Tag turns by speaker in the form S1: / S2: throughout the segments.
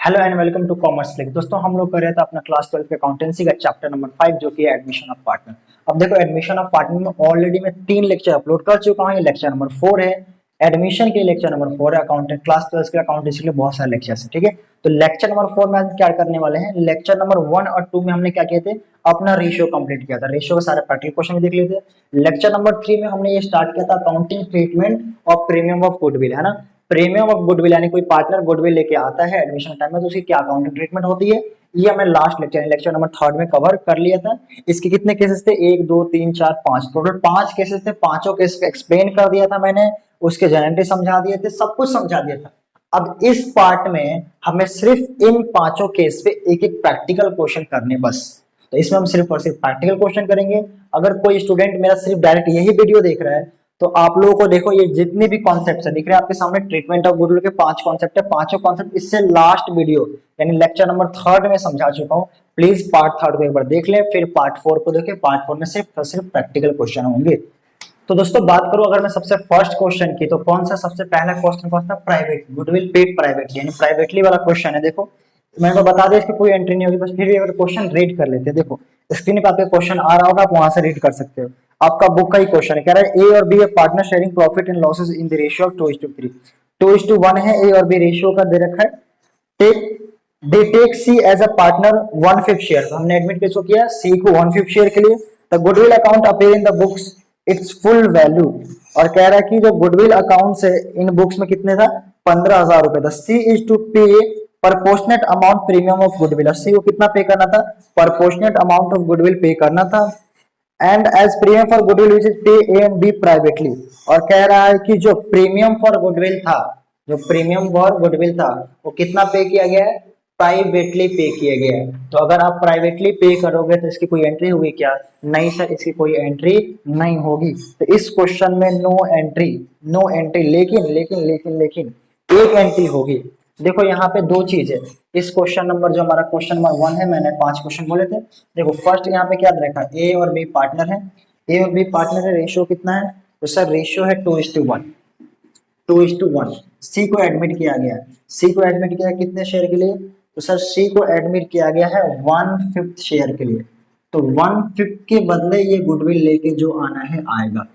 S1: Hello and welcome to commerce click. दोस्तों हम लोग कर रहे थे अपना क्लास 12 के अकाउंटेंसी का चैप्टर नंबर 5 जो कि है एडमिशन ऑफ पार्टनर। अब देखो एडमिशन ऑफ पार्टनर में ऑलरेडी मैं 3 लेक्चर अपलोड कर चुका हूँ। ये लेक्चर नंबर 4 है, एडमिशन के लेक्चर नंबर 4 है, अकाउंटेंट क्लास 12 के अकाउंटेंसी के लिए बहुत सारे लेक्चर्स हैं। ठीक है, तो लेक्चर नंबर 4 में क्या करने वाले हैं, लेक्चर नंबर 1 और 2 में हमने क्या किए थे, अपना रेशियो कंप्लीट किया था, रेशियो के सारे प्रैक्टिकल क्वेश्चन देख लिए थे। लेक्चर नंबर 3 में हमने ये स्टार्ट किया था accounting treatment of premium of goodwill, है ना। प्रीमियम ऑफ गुडविल यानी कोई पार्टनर गुडविल लेके आता है एडमिशन टाइम में तो उसकी क्या अकाउंटिंग ट्रीटमेंट होती है, ये हमने लास्ट लेक्चर नंबर 3 में कवर कर लिया था। इसके कितने केसेस थे, 1 2 3 4 5, टोटल 5 केसेस थे। पांचों केस एक्सप्लेन कर दिया था मैंने, उसके जनरेटरी समझा दिए थे, सब कुछ समझा दिया था। अब इस पार्ट में हमें सिर्फ इन पांचों केस पे एक एक प्रैक्टिकल क्वेश्चन करने बस। तो इसमें हम सिर्फ और सिर्फ प्रैक्टिकल क्वेश्चन करेंगे। अगर कोई स्टूडेंट मेरा सिर्फ डायरेक्ट यही वीडियो देख रहा है तो आप लोगों को देखो ये जितने भी कॉन्सेप्ट है दिख रहे हैं आपके सामने, ट्रीटमेंट ऑफ गुडविल के 5 कॉन्सेप्ट है। पांचों कॉन्सेप्ट इससे लास्ट वीडियो यानी लेक्चर नंबर 3 में समझा चुका हूँ। प्लीज पार्ट 3 को एक बार देख लें, फिर पार्ट 4 को देखें। पार्ट 4 में सिर्फ प्रैक्टिकल क्वेश्चन होंगे। तो दोस्तों बात करो अगर मैं सबसे फर्स्ट क्वेश्चन की, तो कौन सा सबसे पहला क्वेश्चन कौन सा, प्राइवेट गुडविल पेड प्राइवेटली यानी प्राइवेटली वाला क्वेश्चन है। देखो मैंने तो बता दिया इसकी कोई एंट्री नहीं होगी, बस फिर भी अगर क्वेश्चन रीड कर लेते हैं। देखो स्क्रीन पे आपके क्वेश्चन आ रहा होगा, आप वहां से रीड कर सकते हो। आपका बुक का ही क्वेश्चन है, कह रहा है ए और B partner sharing profit and losses in the ratio of 2:3। 2:1 है, ए और बी रेशियो का दे रखा है। They take C as a partner 1/5 share, हमने एडमिट किसको किया, सी को 1/5 शेयर के लिए। The goodwill account appear in the books its full value, और कह रहा है कि जो गुडविल अकाउंट से इन बुक्स में कितने था, 15,000 रुपए था। सी इज टू पे परपोर्शनेट अमाउंट प्रीमियम ऑफ गुडविल, सी को कितना पे करना था, परपोर्शनेट अमाउंट ऑफ गुडविल पे करना था। And as premium for goodwill which is pay a and B privately, और कह रहा है कि जो प्रीमियम फॉर गुडविल था, जो प्रीमियम फॉर गुडविल था वो कितना पे किया गया है, प्राइवेटली पे किया गया है। तो अगर आप प्राइवेटली पे करोगे तो इसकी कोई एंट्री होगी क्या, नहीं सर इसकी कोई एंट्री नहीं होगी। तो इस क्वेश्चन में नो एंट्री, नो एंट्री। लेकिन लेकिन लेकिन लेकिन एक एंट्री होगी। देखो यहाँ पे दो चीज है। इस क्वेश्चन नंबर जो हमारा क्वेश्चन नंबर 1 है, मैंने 5 क्वेश्चन बोले थे। देखो फर्स्ट यहाँ पे क्या रखा है, ए और बी पार्टनर है, ए और बी पार्टनर है, रेशियो कितना है, तो सर रेशियो है 2:1, 2:1। सी को एडमिट किया गया, सी को एडमिट किया कितने शेयर के लिए, तो सर सी को एडमिट किया गया है 1/5 शेयर के लिए। तो 1/5 के बदले ये गुडविल लेके जो आना है आएगा,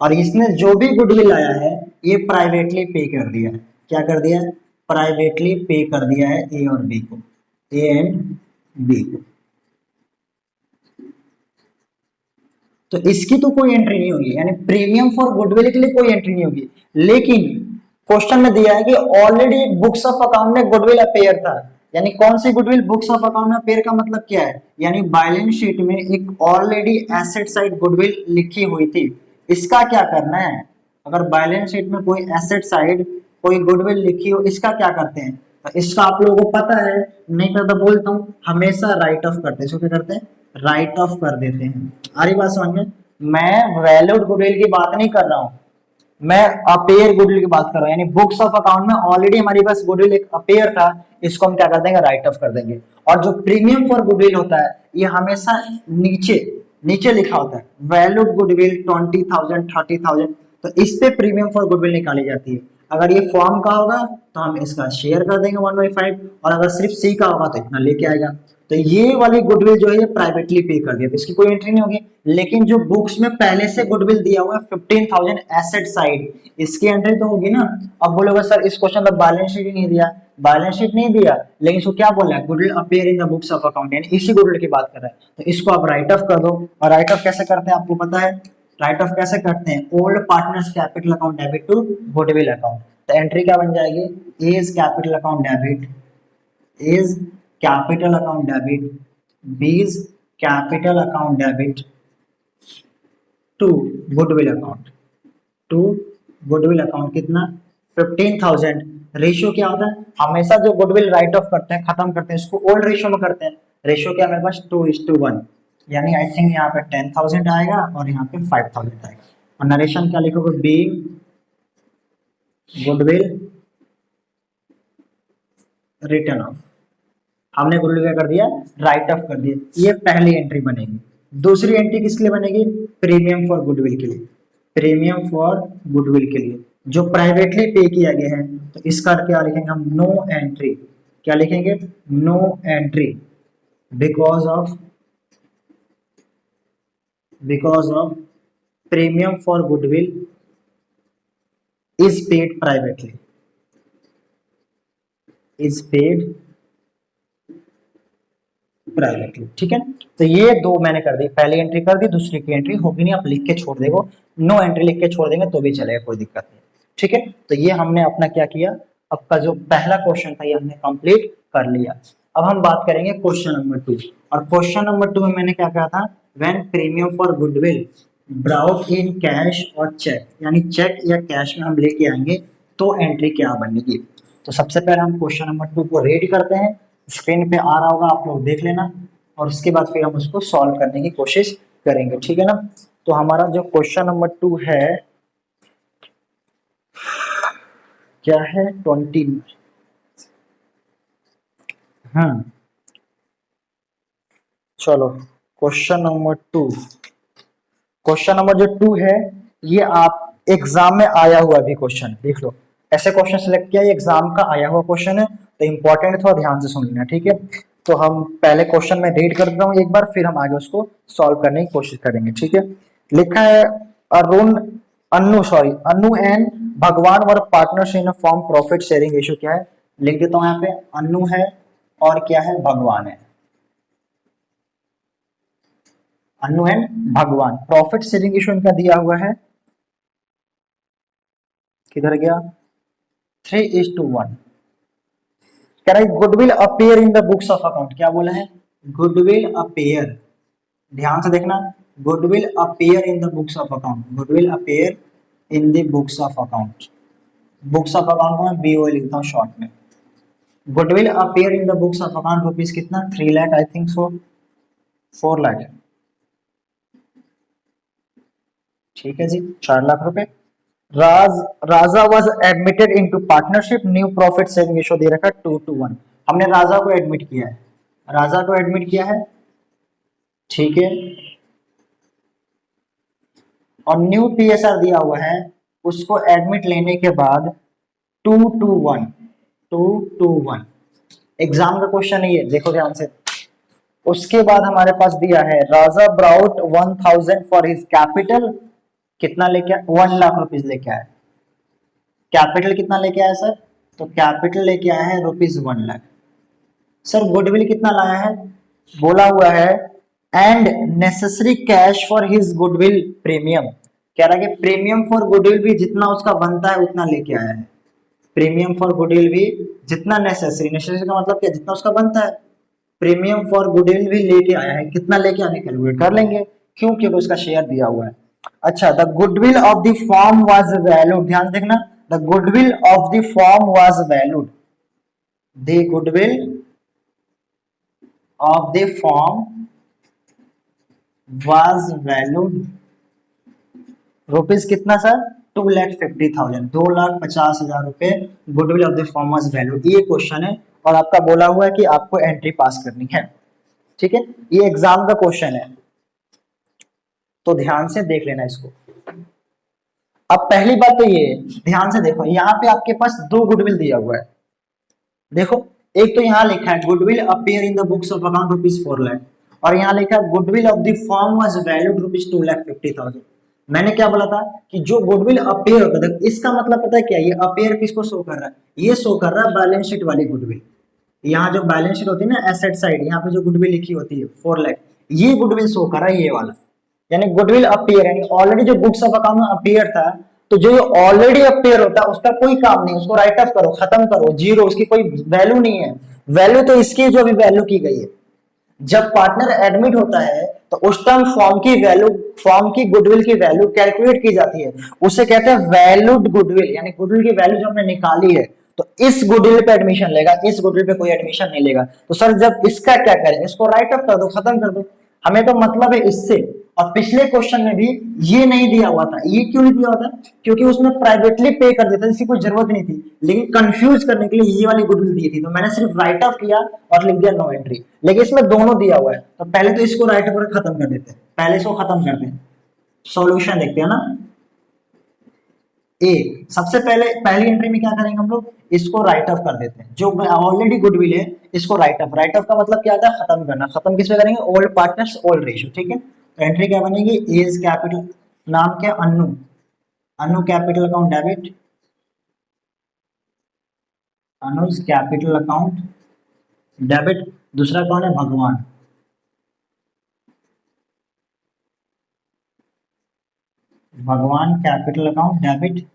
S1: और इसने जो भी गुडविल आया है ये प्राइवेटली पे कर दिया है। क्या कर दिया है, प्राइवेटली पे कर दिया है ए और बी को, ए एंड बी को। तो इसकी तो कोई एंट्री नहीं होगी, यानी प्रीमियम फॉर गुडविल के लिए कोई एंट्री नहीं होगी। लेकिन क्वेश्चन में दिया है कि ऑलरेडी बुक्स ऑफ अकाउंट में गुडविल अपेयर था, यानी कौन सी गुडविल, बुक्स ऑफ अकाउंट में अपेयर का मतलब क्या है, यानी बैलेंस शीट में एक ऑलरेडी एसेट साइड गुडविल लिखी हुई थी। इसका क्या करना है, अगर बैलेंस शीट में कोई एसेट साइड कोई गुडविल लिखी हो, इसका क्या करते हैं, तो इसका आप लोगों को पता है, नहीं पता बोलता हूँ, हमेशा राइट ऑफ करते हैं। इसको क्या करते हैं, राइट ऑफ कर देते हैं। आ रही बात समझ में, मैं वैल्यूड गुडविल की बात नहीं कर रहा हूँ, मैं अपेयर गुडविल की बात कर रहा हूँ। यानी बुक्स ऑफ अकाउंट में ऑलरेडी हमारे पास गुडविल एक अपेयर था, इसको हम क्या कर देंगे, राइट ऑफ कर देंगे। और जो प्रीमियम फॉर गुडविल होता है ये हमेशा नीचे नीचे लिखा होता है, वैल्यूड गुडविल 20,000 30,000, तो इस पे प्रीमियम फॉर गुडविल निकाली जाती है। अगर ये फॉर्म का होगा तो हम इसका शेयर कर देंगे 1/5, और अगर सिर्फ सी का होगा तो इतना लेके आएगा। तो ये वाली गुडविल जो है ये प्राइवेटली पे कर दिया, तो इसकी कोई एंट्री नहीं होगी। लेकिन जो बुक्स में पहले से गुडविल दिया हुआ है 15,000 एसेट साइड, इसकी एंट्री तो होगी ना। अब बोलोगे सर इस क्वेश्चन में बैलेंस शीट ही नहीं दिया, बैलेंस शीट नहीं दिया, लेकिन इसको क्या बोला है, goodwill appear in the books of account, यानी इसी गुडविल की बात कर रहा है। तो इसको आप राइट ऑफ कर दो। और राइट ऑफ कैसे करते हैं आपको पता है, राइट ऑफ कैसे करते हैं, old partners capital account debit to goodwill account. तो एंट्री क्या बन जाएगी, is capital account debit, is capital account debit, B's capital account debit to goodwill account, to goodwill account कितना 15,000। रेशियो क्या होता है, हमेशा जो गुडविल राइट ऑफ करते हैं खत्म करते हैं इसको ओल्ड रेशियो में करते हैं। रेशियो क्या मेरे पास 2:1, यानी आई थिंक यहाँ पे 10,000 आएगा और यहाँ पे 5,000 आएगा। और नरेशन क्या लिखोगे, बी गुडविल रिटर्न ऑफ, हमने गुडविल क्या कर दिया, राइट ऑफ कर दिया। ये पहली एंट्री बनेगी। दूसरी एंट्री किसके लिए बनेगी, प्रीमियम फॉर गुडविल के लिए, प्रीमियम फॉर गुडविल के लिए जो प्राइवेटली पे किया गया है। तो इसका क्या लिखेंगे हम, नो एंट्री, क्या लिखेंगे, no entry because of premium for goodwill is paid privately, is paid privately. ठीक है, तो ये दो मैंने कर दी, पहली एंट्री कर दी, दूसरी की एंट्री होगी नहीं, आप लिख के छोड़ देगो, नो एंट्री लिख के छोड़ देंगे तो भी चलेगा, कोई दिक्कत नहीं। ठीक है, तो ये हमने अपना क्या किया, आपका जो पहला क्वेश्चन था ये हमने कंप्लीट कर लिया। अब हम बात करेंगे क्वेश्चन नंबर 2, और क्वेश्चन नंबर 2 में मैंने क्या कहा था, when premium for goodwill brought in cash और चेक, यानी चेक या कैश में हम लेके आएंगे तो एंट्री क्या बनेगी। तो सबसे पहले हम क्वेश्चन नंबर 2 को रेडी करते हैं, स्क्रीन पे आ रहा होगा, आप लोग देख लेना, और उसके बाद फिर हम उसको सॉल्व करने की कोशिश करेंगे। ठीक है ना, तो हमारा जो क्वेश्चन नंबर 2 है क्या है, 20। चलो क्वेश्चन नंबर 2, क्वेश्चन नंबर जो 2 है ये आप एग्जाम में आया हुआ भी क्वेश्चन देख लो, ऐसे क्वेश्चन सिलेक्ट किया, ये एग्जाम का आया हुआ क्वेश्चन है, तो इंपॉर्टेंट है, थोड़ा ध्यान से सुन लेना। ठीक है, तो हम पहले क्वेश्चन में रीड कर देता हूँ एक बार, फिर हम आगे उसको सॉल्व करने की कोशिश करेंगे। ठीक है, लिखा है अनु एंड भगवान वर partners in form profit sharing ratio, क्या है लिख देता हूँ यहाँ पे, अनु है और क्या है, भगवान है, अनु एंड भगवान, प्रॉफिट शेयरिंग रेशियो इनका दिया हुआ है, किधर गया, 3:1। कह रहा है goodwill appear in the books of account, क्या बोला है, गुडविल अपीयर, ध्यान से देखना, goodwill appear in the books of account, goodwill appear in the books of account, books of account को मैं BOA लिखता हूँ शॉर्ट में, goodwill appear in the books of account rupees कितना, 3 lakh I think so, 4 lakh, ठीक है जी, 4 लाख रुपए। राजा was admitted into partnership, new profit sharing ratio दे रखा 2:1, हमने राजा को एडमिट किया है, राजा को एडमिट किया है, ठीक है, और न्यू PSR दिया हुआ है, उसको एडमिट लेने के बाद 2:1 एग्जाम का क्वेश्चन है ये, देखो ध्यान से। उसके बाद हमारे पास दिया है राजा ब्राउट 1000 फॉर हिज कैपिटल, कितना लेके आया, 1 लाख रुपीज लेके आया, कैपिटल कितना लेके आया सर, तो कैपिटल लेके आया है ₹1 लाख। सर गुडविल कितना लाया है, बोला हुआ है and necessary cash for his goodwill premium, कह रहा है कि प्रीमियम फॉर गुडविल भी जितना उसका बनता है उतना लेके आया है, प्रीमियम फॉर गुडविल भी जितना नेसेसरी का मतलब क्या, जितना उसका बनता है, प्रीमियम फॉर गुडविल भी लेके आया है, कितना लेके आने कैलकुलेट कर लेंगे, क्यों, क्योंकि उसका शेयर दिया हुआ है। अच्छा, the goodwill of the firm was valued, ध्यान देखना, the goodwill of the firm was valued, the goodwill of the firm was valued rupees कितना सर, 2,50,000, 2,50,000 रुपए goodwill of the firm was valued, ये क्वेश्चन है, और आपका बोला हुआ है कि आपको एंट्री पास करनी है। ठीक है, ये एग्जाम का क्वेश्चन है, तो ध्यान से देख लेना इसको। अब पहली बात तो ये, ध्यान से देखो, यहाँ पे आपके पास 2 गुडविल दिया हुआ है, देखो, एक तो यहाँ लिखा है goodwill appear in the books of account ₹4 lakh, और यहाँ लिखा है goodwill of the firm was valued ₹2,50,000। मैंने क्या बोला था कि जो गुडविल अपीयर होता था, इसका मतलब पता है क्या, ये अपीयर किसको शो कर रहा है, ये शो कर रहा है बैलेंस शीट वाली गुडविल, यहाँ जो बैलेंस शीट होती है ना एसेट साइड, यहाँ पे जो गुडविल लिखी होती है 4 लाख, ये गुडविल शो कर रहा है, ये वाला, यानी गुडविल अपीयर, यानी ऑलरेडी जो बुक्स ऑफ अकाउंट में अपीयर था, तो जो ऑलरेडी अपीयर होता है उसका कोई काम नहीं, उसको राइट ऑफ करो, खत्म करो, जीरो, उसकी कोई वैल्यू नहीं है, वैल्यू तो इसकी जो अभी वैल्यू की गई है। जब पार्टनर एडमिट होता है तो उस टाइम फॉर्म की वैल्यू, फॉर्म की गुडविल की वैल्यू कैलकुलेट की जाती है, उसे कहते हैं वैल्यूड गुडविल, यानी गुडविल की वैल्यू जो हमने निकाली है, तो इस गुडविल पे एडमिशन लेगा, इस गुडविल पे कोई एडमिशन नहीं लेगा। तो सर जब इसका क्या करें, इसको राइट ऑफ कर दो, खत्म कर दो, हमें तो मतलब है इससे। और पिछले क्वेश्चन में भी ये नहीं दिया हुआ था, ये क्यों नहीं दिया हुआ था, क्योंकि उसमें प्राइवेटली पे कर देता, इसकी कोई जरूरत नहीं थी, लेकिन कंफ्यूज करने के लिए ये वाली गुडविल दी थी, तो मैंने सिर्फ राइट ऑफ किया और लिख दिया नो एंट्री, लेकिन इसमें दोनों दिया हुआ है, तो पहले तो इसको राइट ऑफ खत्म कर देते हैं, पहले इसको खत्म करते हैं, सॉल्यूशन देखते हैं ना। ए। सबसे पहले पहली एंट्री में क्या करेंगे हम लोग, इसको राइट ऑफ कर देते हैं, जो ऑलरेडी गुडविल है इसको राइट ऑफ। राइट ऑफ का मतलब क्या था, खत्म करना। खत्म किस पे करेंगे, ओल्ड पार्टनर्स ओल्ड रेशियो, ठीक है। तो एंट्री क्या बनेगी, एज कैपिटल, नाम क्या, Annu, Anu capital account debit, Anuj capital account debit. दूसरा कौन है, Bhagwan, Bhagwan capital account debit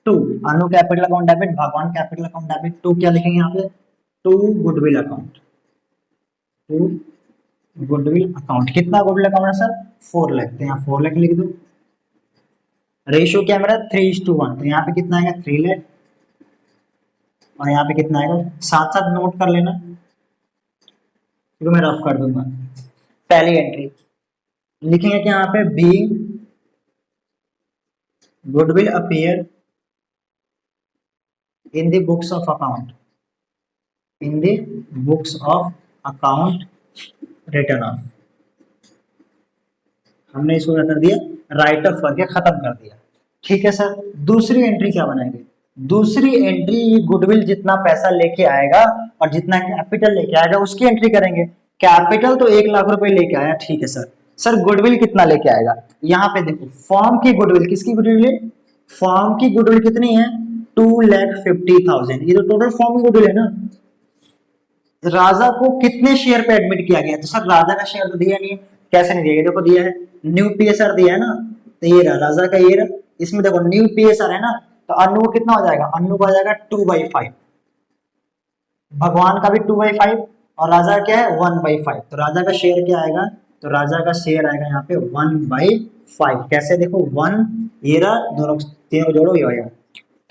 S1: to, Anu capital account debit, Bhagwan capital account debit to, क्या लिखेंगे यहाँ पे, to goodwill account, to goodwill account. कितना गुडविल अकाउंट है सर, 4 लाख, तो यहाँ 4 लाख लिख दो। रेशियो क्या मेरा 3:1, तो यहाँ पे कितना आएगा 3 लाख, और यहाँ पे कितना आएगा, साथ साथ नोट कर लेना क्योंकि मैं रफ कर दूंगा। पहली एंट्री लिखेंगे कि यहाँ पे being goodwill appear in the books of account, in the books of account written off, हमने इसको क्या कर दिया, राइट ऑफ करके खत्म कर दिया, ठीक है सर। दूसरी एंट्री क्या बनाएंगे, दूसरी एंट्री गुडविल जितना पैसा लेके आएगा और जितना कैपिटल लेके आएगा उसकी एंट्री करेंगे। कैपिटल तो 1 लाख रुपए लेके आया, ठीक है सर। सर गुडविल कितना लेके आएगा, यहाँ पे देखो फॉर्म की गुडविल, किसकी गुडविल है, फॉर्म की गुडविल कितनी है, 2,50,000। ये तो टोटल फॉर्म की गुडविल है ना। राजा को कितने शेयर पे एडमिट किया गया, तो सर राजा का शेयर तो दिया नहीं है, कैसे नहीं दिया, देखो दिया है, न्यू पीएसआर दिया है ना, तो ये रहा राजा का, ये रहा, इसमें देखो न्यू पीएसआर है ना, तो अन्नू को कितना हो जाएगा, अन्नू को आ जाएगा 2/5, भगवान का भी 2/5, और राजा क्या है 1/5, तो राजा का शेयर क्या आएगा, तो राजा का शेयर आएगा यहाँ पे 1/5। कैसे देखो 1, ये रहा, दोनों तीनों जोड़ो ये आएगा,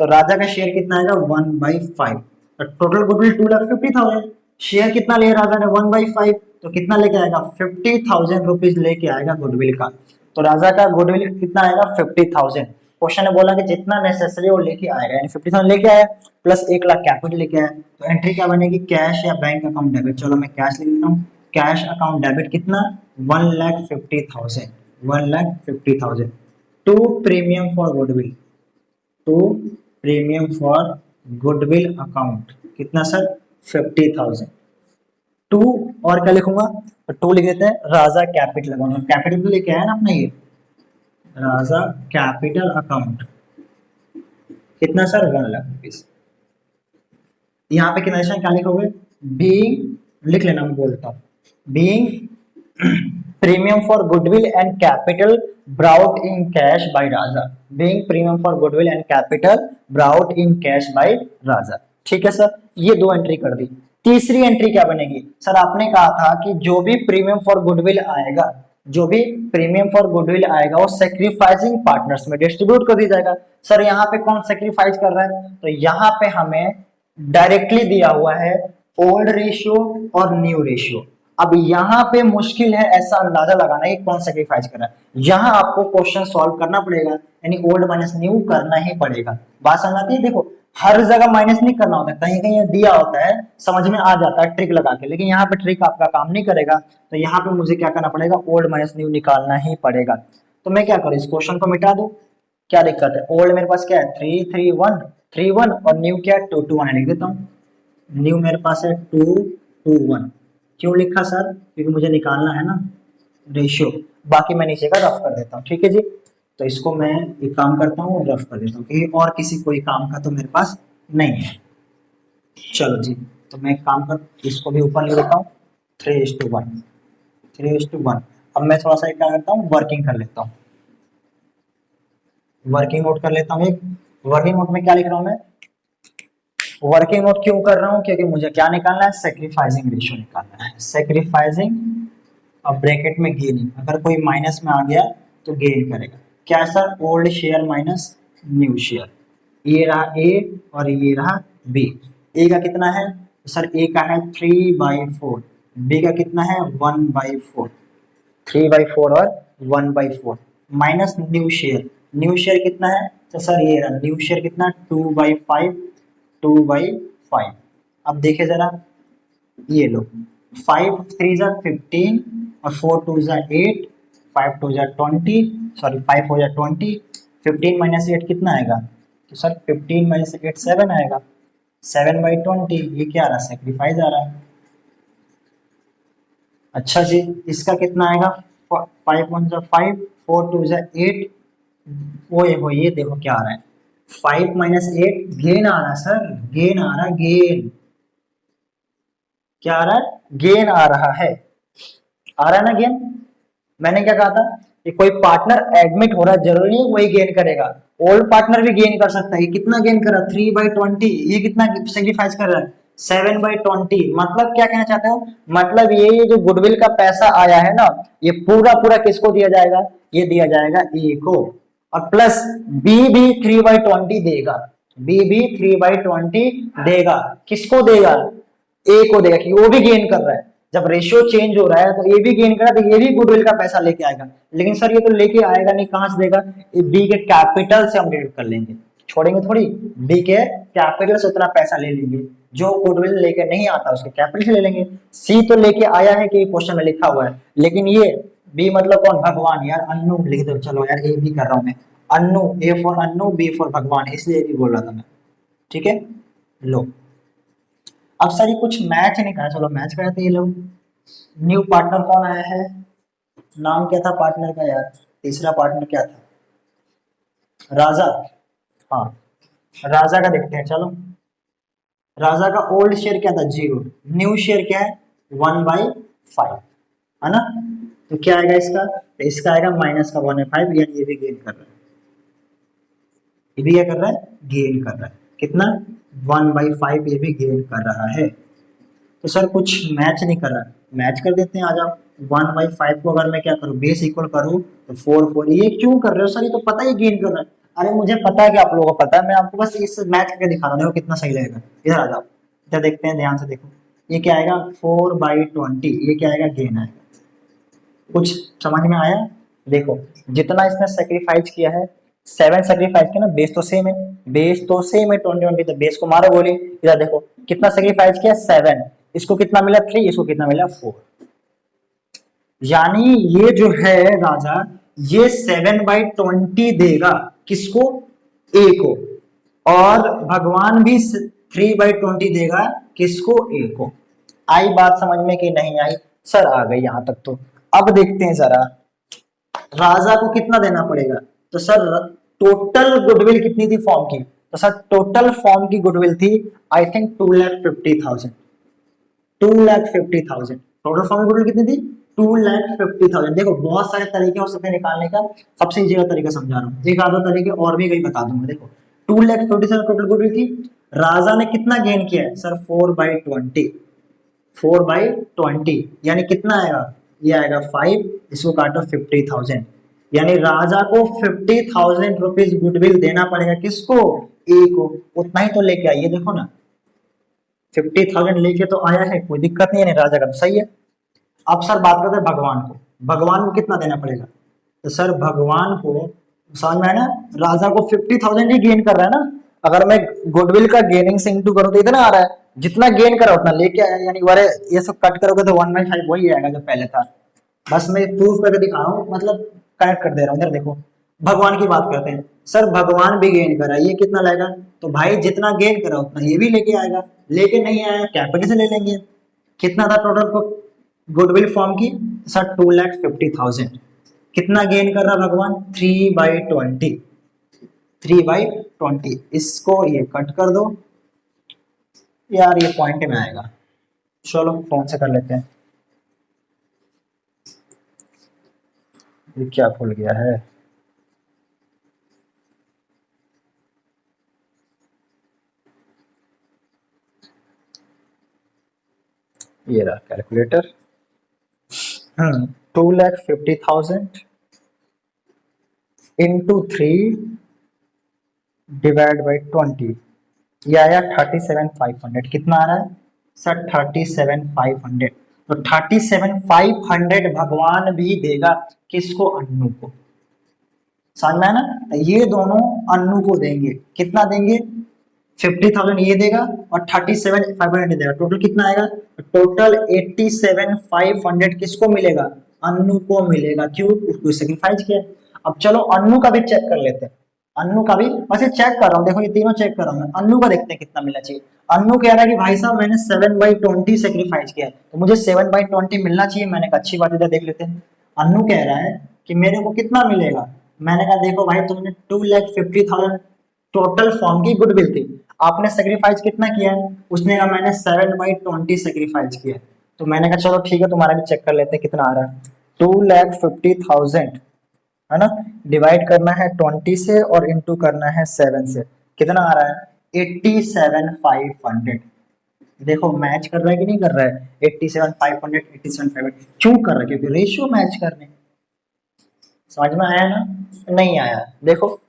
S1: तो राजा का शेयर कितना आएगा 1/5, तो टोटल गुडविल 2,50,000। शेयर कितना ले राजा ने 1/5, तो कितना लेके आएगा 50,000 रुपीज लेके आएगा गुडविल का। तो राजा का गुडविल कितना आएगा 50,000। क्वेश्चन ने बोला कि जितना नेसेसरी वो लेके आएगा, यानी 50,000 लेके आया प्लस 1 लाख कैपिटल लेके आया, तो एंट्री क्या बनेगी, कैश या बैंक अकाउंट डेबिट। चलो मैं कैश लिख देता हूँ, कैश अकाउंट डेबिट कितना 1,50,000, 1,50,000 to premium for goodwill, to premium for goodwill account कितना सर 50,000। टू और क्या लिखूंगा, तो टू लिख देते हैं राजा कैपिटल अकाउंट, कैपिटल तो लेके आया ना अपना, ये राजा कैपिटल अकाउंट कितना सर 1 लाख रुपीज। यहाँ पे कितना क्या लिखोगे, बीइंग लिख लेना, मैं बोलता हूँ being premium for goodwill and capital brought in cash by Raja, being premium for goodwill and capital brought in cash by Raja, ठीक है सर। ये 2 एंट्री कर दी। तीसरी एंट्री क्या बनेगी, सर आपने कहा था कि जो भी प्रीमियम फॉर गुडविल आएगा, जो भी प्रीमियम फॉर गुडविल आएगा वो सेक्रीफाइसिंग पार्टनर्स में डिस्ट्रीब्यूट कर दिया जाएगा। सर यहाँ पे कौन सेक्रीफाइस कर रहा है, तो यहाँ पे हमें डायरेक्टली दिया हुआ है ओल्ड रेशियो और न्यू रेशियो। अब यहाँ पे मुश्किल है ऐसा अंदाजा लगाना कि कौन सेक्रीफाइस कर रहा है, यहाँ आपको क्वेश्चन सॉल्व करना पड़ेगा, यानी ओल्ड माइनस न्यू करना ही पड़ेगा। बात समझ आती है, देखो हर जगह माइनस नहीं करना होता, कहीं कहीं दिया होता है समझ में आ जाता है ट्रिक लगा के, लेकिन यहाँ पे ट्रिक आपका काम नहीं करेगा, तो यहाँ पे मुझे क्या करना पड़ेगा, ओल्ड माइनस न्यू निकालना ही पड़ेगा। तो मैं क्या करूँ, इस क्वेश्चन को मिटा दूं, क्या दिक्कत है, ओल्ड मेरे पास क्या है 331 और न्यू क्या है 221 लिख देता हूँ। न्यू मेरे पास है 221, क्यों लिखा सर, क्योंकि मुझे निकालना है ना रेशियो। बाकी मैं नीचे का रफ कर देता हूँ, ठीक है जी। तो इसको मैं एक काम करता हूँ रफ कर देता हूँ, क्योंकि और किसी कोई काम का तो मेरे पास नहीं है। चलो जी, तो मैं एक काम कर, इसको भी ऊपर ले लेता हूँ 3:1, 3:1। अब मैं थोड़ा सा क्या करता हूँ, वर्किंग कर लेता हूँ, वर्किंग नोट कर लेता हूँ। एक वर्किंग नोट में क्या लिख रहा हूँ मैं, वर्किंग नोट क्यों कर रहा हूँ, क्योंकि मुझे क्या निकालना है, सेक्रीफाइसिंग रेशियो निकालना है, सेक्रीफाइसिंग और ब्रैकेट में गेनिंग, अगर कोई माइनस में आ गया तो गेन करेगा। क्या sir, old share minus new share, ये रहा ए और ये रहा बी। ए का कितना है, तो सर ए का है 3/4, बी का कितना है 1/4, 3/4 और 1/4 minus new share, new share कितना है, तो सर ये रहा न्यू शेयर कितना 2/5, 2/5। अब देखे जरा, ये लो 5 3 जा 15 और 4 2 जा 8, 5 2 जा 20, सॉरी 5 4 जा 20, 15 माइनस 8 कितना आएगा? तो सर 15 माइनस 8 7 आएगा। 7/20 ये क्या आ रहा है? सेक्रीफाइस आ रहा है। अच्छा जी, इसका कितना आएगा? 5 1 5, 4 2 8। वो ये देखो क्या आ रहा है, 5 माइनस 8 गेन आ रहा है सर, गेन आ रहा है, गेन क्या आ रहा है? गेन आ रहा है, आ रहा है ना गेन। मैंने क्या कहा था कि कोई पार्टनर एडमिट हो रहा है, जरूरी नहीं वही गेन करेगा, ओल्ड पार्टनर भी गेन कर सकता है। ये कितना गेन कर रहा है? 3/20। ये कितना सेक्रीफाइस कर रहा है? 7/20। मतलब क्या कहना चाहते हो? मतलब ये जो गुडविल का पैसा आया है ना, ये पूरा पूरा किसको दिया जाएगा? ये दिया जाएगा ए को, और प्लस बी भी 3/20 देगा। बी भी 3/20 देगा। किसको देगा? ए को देगा, कि वो भी गेन कर रहा है। जब रेशियो चेंज हो रहा है तो ये भी गेन कर रहा है, तो ये भी गुडविल का पैसा लेके आएगा। लेकिन सर ये तो लेके आएगा नहीं, कहां से देगा? बी के कैपिटल से हम डिडक्ट कर लेंगे, छोड़ेंगे थोड़ी। बी के कैपिटल से उतना पैसा ले लेंगे, जो गुडविल लेके नहीं आता उसके कैपिटल से ले लेंगे। सी तो लेके आया है कि क्वेश्चन में लिखा हुआ है, लेकिन ये बी मतलब कौन? भगवान। यार अन्नू लिख दो, चलो यार ए भी कर रहा हूं मैं। Annu, A for Annu, B for Bhagwan, इसलिए भी बोल रहा था मैं। ठीक है, लो। अब सर ये कुछ मैच नहीं करा, चलो मैच कराते ये लोग। न्यू पार्टनर कौन आया है? नाम क्या था पार्टनर का यार? तीसरा पार्टनर क्या था? राजा। हाँ, राजा का देखते हैं, चलो। राजा का ओल्ड शेयर क्या था? 0। न्यू शेयर क्या है? 1/5, है ना? तो क्या आएगा इसका? तो इसका आएगा माइनस का 1/5, यानी ये भी गेन कर रहा है। ये भी क्या कर रहा है? गेन कर रहा है। कितना? 1/5 ये भी गेन कर रहा है। तो सर कुछ मैच नहीं कर रहा, मैच कर देते हैं। आ जाओ, 1/5 को अगर मैं क्या करूँ, बेस इक्वल करूँ तो 4 4। ये क्यों कर रहे हो सर? ये तो पता ही गेन कर रहा है। अरे मुझे पता है कि आप लोगों को पता है, मैं आपको बस इस मैच करके दिखा रहा हूँ। देखो कितना सही लगेगा। इधर आ जाओ, इधर देखते हैं, ध्यान से देखो। ये क्या आएगा? 4/20। ये क्या आएगा? गेन आएगा। कुछ समझ में आया? देखो जितना इसने सेक्रीफाइस किया है, 7 सेक्रीफाइस किया ना, बेस तो सेम है, बेस तो सेम है 20 तो बेस को मारो गोली। इधर देखो कितना सेक्रीफाइस किया? 7। इसको कितना मिला? 3। इसको कितना मिला? 4। यानी ये जो है राजा, ये 7/20 देगा। किसको? ए को। और भगवान भी 3/20 देगा। किसको? ए को। आई बात समझ में कि नहीं आई? सर आ गई यहां तक तो। अब देखते हैं जरा, राजा को कितना देना पड़ेगा? तो सर टोटल गुडविल कितनी थी फॉर्म की? तो सर टोटल फॉर्म की गुडविल थी आई थिंक 2,50,000। 2,50,000 टोटल फॉर्म की गुडविल कितनी थी? 2,50,000। देखो बहुत सारे तरीके हो सकते हैं निकालने का, सबसे इजी तरीका समझा रहा हूँ। एक आधो तरीके और भी कहीं बता दूंगा। देखो 2,50,000 टोटल गुडविल थी। राजा ने कितना गेन किया है सर? 4/20। 4/20 यानी कितना आएगा? ये आएगा 5। इसको काटो 50,000, यानी राजा को 50,000 रुपीज गुडविल देना पड़ेगा। किसको? ए को। उतना ही तो लेके आइए, देखो ना 50,000 लेके तो आया है, कोई दिक्कत नहीं है, राजा का तो सही है। अब सर बात करते हैं भगवान को। भगवान को कितना देना पड़ेगा? तो सर भगवान को, समझ में है ना, राजा को 50,000 ही गेन कर रहा है ना। अगर मैं गुडविल का गेनिंग से इंटू करूं तो इतना आ रहा है, जितना गेन करा उतना लेके आया। यानी वारे ये सब कट करोगे तो 1/5 वही आएगा जो पहले था। बस मैं प्रूफ करके दिखा रहा हूँ, मतलब कनेक्ट कर दे रहा हूँ। इधर देखो भगवान की बात करते हैं। सर भगवान भी गेन करा, ये कितना लाएगा? तो भाई जितना गेन करा उतना ये भी लेके आएगा। लेके नहीं आया, कैपिटल से ले लेंगे। कितना था टोटल गुडविल फॉर्म की? सर 2,50,000। कितना गेन कर रहा भगवान? 3/20। 3/20। इसको ये कट कर दो यार, ये पॉइंट में आएगा। चलो फोन से कर लेते हैं। ये क्या खुल गया है? ये रहा कैलकुलेटर। 2,50,000 इंटू 3 डिवाइड बाई 20, ये आया 37,500। कितना आ रहा है सर? 37,500। तो 37,500 भगवान भी देगा। किसको? अन्नू को। समझ में है ना? ये दोनों अन्नू को देंगे। कितना देंगे? 50,000 ये देगा और 37,500 देगा। टोटल कितना आएगा? टोटल 87,500 किसको मिलेगा? अन्नू को मिलेगा। क्यों? उसको सेक्रीफाइस किया। अब चलो अन्नू का भी चेक कर लेते हैं। अन्नू का भी वैसे चेक कर रहा हूँ, देखो ये तीनों चेक कर रहा हूँ मैं। अन्नू का देखते हैं कितना मिलना चाहिए। अन्नू कह रहा है कि भाई साहब मैंने 7/20 सेक्रीफाइस किया है, तो मुझे 7/20 मिलना चाहिए। मैंने कहा अच्छी बात है, इधर देख लेते हैं। अन्नू कह रहा है कि मेरे को कितना मिलेगा। मैंने कहा देखो भाई तुमने 2,50,000 टोटल फॉर्म की गुडविल थी, आपने सेक्रीफाइस कितना किया है। उसने कहा मैंने 7/20 सेक्रीफाइस किया है। तो मैंने कहा चलो ठीक है, तुम्हारा भी चेक कर लेते हैं कितना आ रहा है। 2,50,000 है ना, डिवाइड करना है 20 से और इंटू करना है 7 से, कितना आ रहा है 87,500। देखो मैच कर रहा है कि नहीं कर रहा है, 87,500 87,500 क्यों कर रहा है, क्योंकि रेशियो मैच करने। समझ में आया ना, नहीं आया। देखो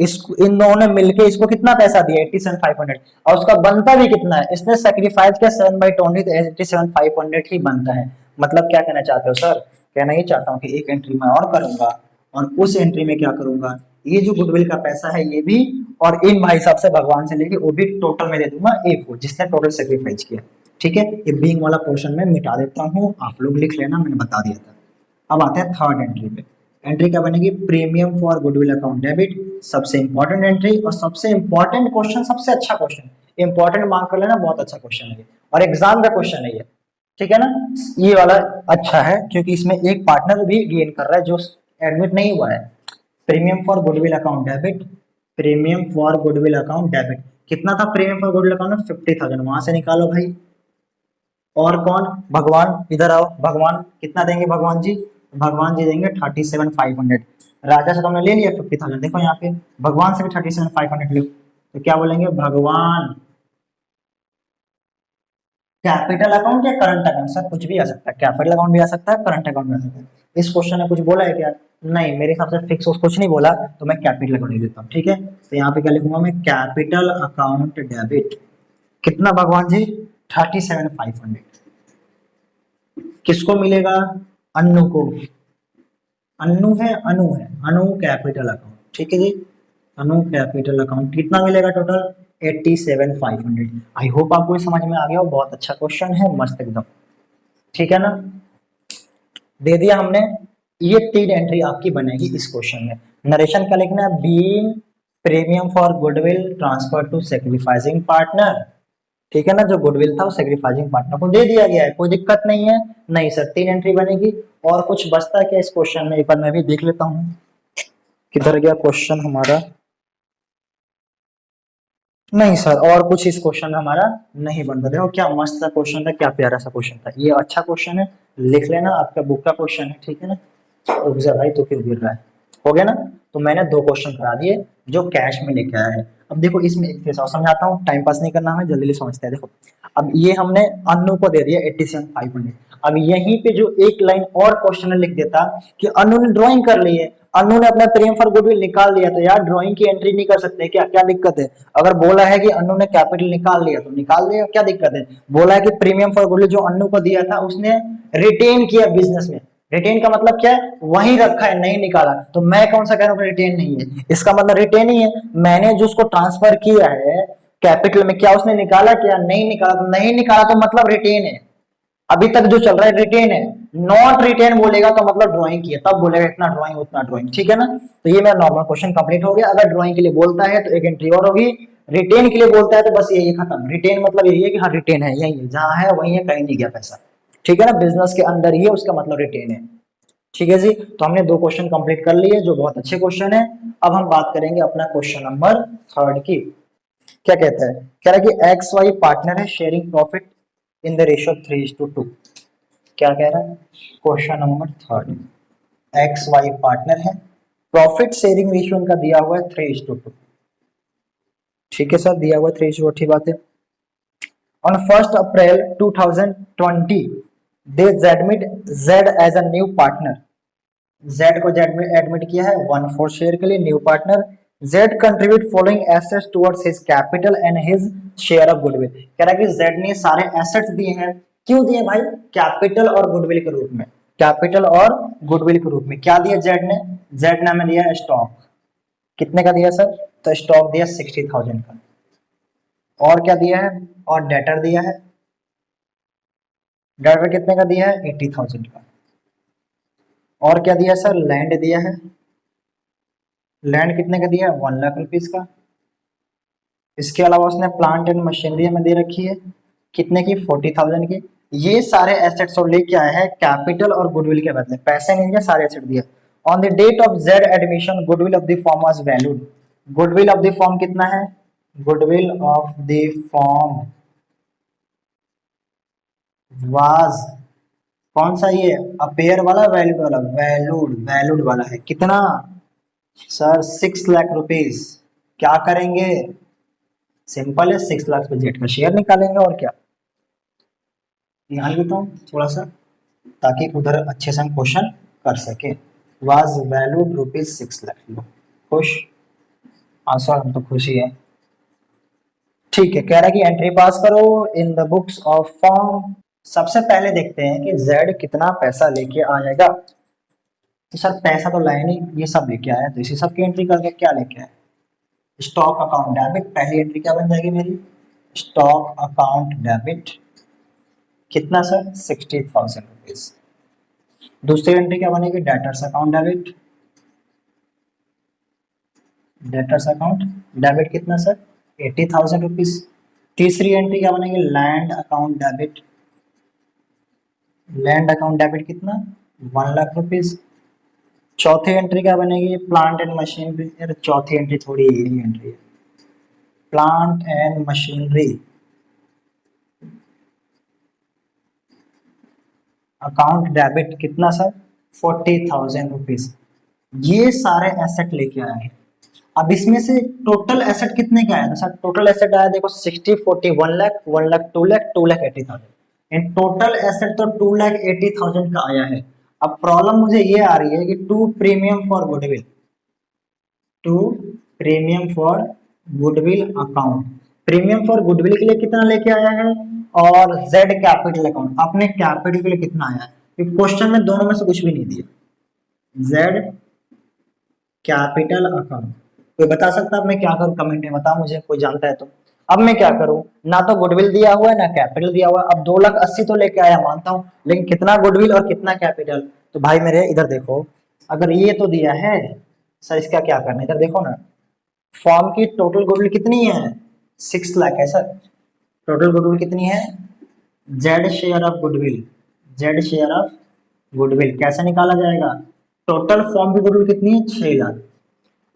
S1: इस इन दोनों ने मिलके इसको कितना पैसा दिया 87,500, और उसका बनता भी कितना है, इसने सेक्रीफाइस किया 7/20, तो 87,500 ही बनता है। मतलब क्या कहना चाहते हो सर, कहना ये चाहता हूँ कि एक एंट्री मैं और करूंगा, और उस एंट्री में क्या करूंगा, ये जो गुडविल का पैसा है ये भी, और इन भाई साहब से भगवान से लेके वो भी टोटल में दे दूंगा एक को, जिसने टोटल सेक्रीफाइस किया। ठीक है, ये बीइंग वाला पोर्शन में मिटा देता हूँ, आप लोग लिख लेना, मैंने बता दिया था। अब आते हैं थर्ड एंट्री पे। एंट्री क्या बनेगी, premium for goodwill account debit, सबसे इंपॉर्टेंट एंट्री और सबसे इंपॉर्टेंट क्वेश्चन, सबसे अच्छा क्वेश्चन। इंपॉर्टेंट मार्क कर लेना, बहुत अच्छा क्वेश्चन है ये, और एग्जाम का क्वेश्चन है ये। ठीक है ना, ये वाला अच्छा है क्योंकि इसमें एक पार्टनर भी गेन कर रहा है जो एडमिट नहीं हुआ है। Premium for goodwill account debit, premium for goodwill account debit कितना था, प्रीमियम फॉर गुडविल अकाउंट में 50,000, वहां से निकालो भाई। और कौन, भगवान इधर आओ, भगवान कितना देंगे भगवान जी, भगवान जी देंगे 37,500। राजा से तुमने ले लिया 50,000, देखो यहाँ पे भगवान से भी 37,500 लो, तो क्या बोलेंगे, भगवान कैपिटल अकाउंट या करंट अकाउंट, सर कुछ भी आ सकता है, कैपिटल अकाउंट भी आ सकता है, करंट अकाउंट भी आ सकता है। इस क्वेश्चन में कुछ बोला है क्या, नहीं मेरे हिसाब से फिक्स कुछ नहीं बोला, तो मैं कैपिटल अकाउंट लिख देता हूँ। ठीक है, तो यहाँ पे क्या लिखूंगा मैं, कैपिटल अकाउंट डेबिट, कितना भगवान जी 37,500, किसको मिलेगा, अन्नू को, अन्नू है अनु है, अनु कैपिटल अकाउंट। ठीक है जी, अनु कैपिटल अकाउंट कितना मिलेगा टोटल 87,500। आई होप आपको समझ में आ गया हो, बहुत अच्छा क्वेश्चन है, मस्त एकदम। ठीक है ना, दे दिया हमने। ये तीन एंट्री आपकी बनेगी इस क्वेश्चन में। नरेशन क्या लिखना है, being premium for goodwill transfer to sacrificing partner. ठीक है ना, जो गुडविल था वो सेक्रीफाइसिंग पार्टनर को दे दिया गया है, कोई दिक्कत नहीं है। नहीं सर, तीन एंट्री बनेगी। और कुछ बचता है क्या इस क्वेश्चन में, एक बार मैं भी देख लेता हूँ, किधर गया क्वेश्चन हमारा। नहीं सर, और कुछ इस क्वेश्चन में हमारा नहीं बनता। देखो क्या मस्त सा क्वेश्चन था, क्या प्यारा सा क्वेश्चन था, ये अच्छा क्वेश्चन है, लिख लेना, आपका बुक का क्वेश्चन है। ठीक है ना, रुक जा भाई, तो फिर गिर रहा है, हो गया ना। तो मैंने दो क्वेश्चन करा दिए जो कैश में लेके आया है। अब देखो इसमें एक फिर और समझाता हूँ, टाइम पास नहीं करना, हमें जल्दी समझते हैं। देखो अब ये हमने अनु को दे दिया 87,500। अब यहीं पे जो एक लाइन और क्वेश्चन लिख देता कि अनु ने ड्राइंग कर ली है, अनु ने अपना प्रीमियम फॉर गुडविल निकाल लिया, तो यार ड्राइंग की एंट्री नहीं कर सकते क्या, क्या दिक्कत है। अगर बोला है कि अनु ने कैपिटल निकाल लिया तो निकाल लिया, क्या दिक्कत है। बोला है कि प्रीमियम फॉर गुडविल जो अनु को दिया था उसने रिटेन किया बिजनेस में, रिटेन का मतलब क्या है, वहीं रखा है, नहीं निकाला। तो मैं कौन सा कह रहा हूँ रिटेन नहीं है, इसका मतलब रिटेन ही है। मैंने जो उसको ट्रांसफर किया है कैपिटल में, क्या उसने निकाला, क्या नहीं निकाला, तो नहीं निकाला तो मतलब रिटेन है। अभी तक जो चल रहा है रिटेन है। नॉट रिटेन बोलेगा तो मतलब ड्राइंग की है, तब बोलेगा इतना ड्राइंग उतना ड्राइंग। ठीक है ना, तो ये मेरा नॉर्मल क्वेश्चन कंप्लीट हो गया। अगर ड्राइंग के लिए बोलता है तो एक एंट्री और होगी, रिटेन के लिए बोलता है तो बस यही खत्म। रिटेन मतलब यही है कि हाँ रिटेन है, यही है, जहां है वही है, कहीं नहीं गया पैसा। ठीक है ना, बिजनेस के अंदर ही है, उसका मतलब रिटेन है। ठीक है जी, तो हमने दो क्वेश्चन कंप्लीट कर लिए जो बहुत अच्छे क्वेश्चन है। अब हम बात करेंगे अपना क्वेश्चन नंबर थर्ड की। क्या कहता है, कह रहा है कि एक्स वाई पार्टनर है sharing profit in the ratio 3:2। क्या कह रहा है, question number third, X Y partner है, प्रॉफिट शेयरिंग रेशियो उनका दिया हुआ है 3:2। ठीक है सर, दिया हुआ 3:2, अच्छी बात है। On 1 April 2020 they admit Z as a new partner, Z को जेड में एडमिट किया है 1/4 शेयर के लिए, new partner. Z contribute following assets towards his capital and his share of goodwill. कह रहा है कि जेड ने सारे एसेट्स दिए हैं, क्यों दिए भाई, कैपिटल और गुडविल के रूप में। कैपिटल और गुडविल के रूप में क्या दिया जेड ने, जेड ने हमें दिया स्टॉक, कितने का दिया सर, तो स्टॉक दिया 60,000 का। और क्या दिया है, और डेटर दिया है, डेटर कितने का दिया है 80,000 का। और क्या दिया सर, लैंड दिया है, लैंड कितने का दिया है, 1,00,000 रुपीज का। इसके अलावा उसने प्लांट एंड मशीनरी हमें दे रखी है कितने की, 40,000 की। ये सारे एसेट्स और लेके आया है कैपिटल और गुडविल के बदले, पैसे नहीं दिया, सारे एसेट दिया। On the date of Z admission goodwill of the firm was valued. Goodwill of the firm कितना है, goodwill of the firm was, कौन सा ये अपेयर वाला, वैल्यूड वाला, वैल्यूड, वैल्यूड वाला है कितना सर, 6,00,000 रुपीज। क्या करेंगे, सिंपल है, 6,00,000 पे जेड का शेयर निकालेंगे और क्या। ध्यान देता हूँ थोड़ा सा ताकि उधर अच्छे से हम क्वेश्चन कर सके। वाज वैल्यूड रुपीज 6,00,000, खुश, आंसर हम तो खुशी है। ठीक है, कह रहा है कि एंट्री पास करो इन द बुक्स ऑफ फॉर्म। सबसे पहले देखते हैं कि जेड कितना पैसा लेके आएगा। तो सर पैसा तो लाया नहीं, ये सब लेके आया, तो इसी सब की एंट्री करके क्या लेके आया, स्टॉक अकाउंट डेबिट। पहली एंट्री क्या बन जाएगी मेरी, स्टॉक अकाउंट डेबिट, कितना सर, 60,000 रुपीज। दूसरी एंट्री क्या बनेगी, debtors account debit, debtors account debit कितना सर, 80,000 रुपीज। तीसरी एंट्री क्या बनेगी, land account debit, land account debit कितना, 1,00,000 रुपीज। चौथी एंट्री क्या बनेगी, प्लांट एंड मशीनरी। यार चौथी एंट्री थोड़ी यही एंट्री है, plant and machinery account debit कितना सर, 40,000 रुपीज। ये सारे एसेट लेके आए हैं। अब इसमें से टोटल एसेट कितने का आया, सर टोटल एसेट आया देखो 60, 40, 1,00,000, 1,00,000, 2,00,000, 2,80,000। इन टोटल एसेट तो 2,80,000 का आया है। अब प्रॉब्लम मुझे ये आ रही है कि to premium for goodwill, to premium for goodwill account, premium for goodwill के लिए कितना लेके आया है, और जेड कैपिटल अकाउंट अपने कैपिटल के लिए कितना आया है। क्वेश्चन में दोनों में से कुछ भी नहीं दिया, जेड कैपिटल अकाउंट। कोई बता सकता है अब मैं क्या करूं, कमेंट में बता मुझे, कोई जानता है तो। अब मैं क्या करूं, ना तो गुडविल दिया हुआ है ना कैपिटल दिया हुआ है। अब 2,80,000 तो लेके आया मानता हूं, लेकिन कितना गुडविल और कितना कैपिटल। तो भाई मेरे इधर देखो, अगर ये तो दिया है सर, इसका क्या करना है, इधर देखो ना, फॉर्म की टोटल गुडविल कितनी है, 6,00,000 है सर। टोटल गुडविल कितनी है, Z share of goodwill, Z share of goodwill कैसे निकाला जाएगा, टोटल फॉर्म की गुडविल कितनी है, 6,00,000,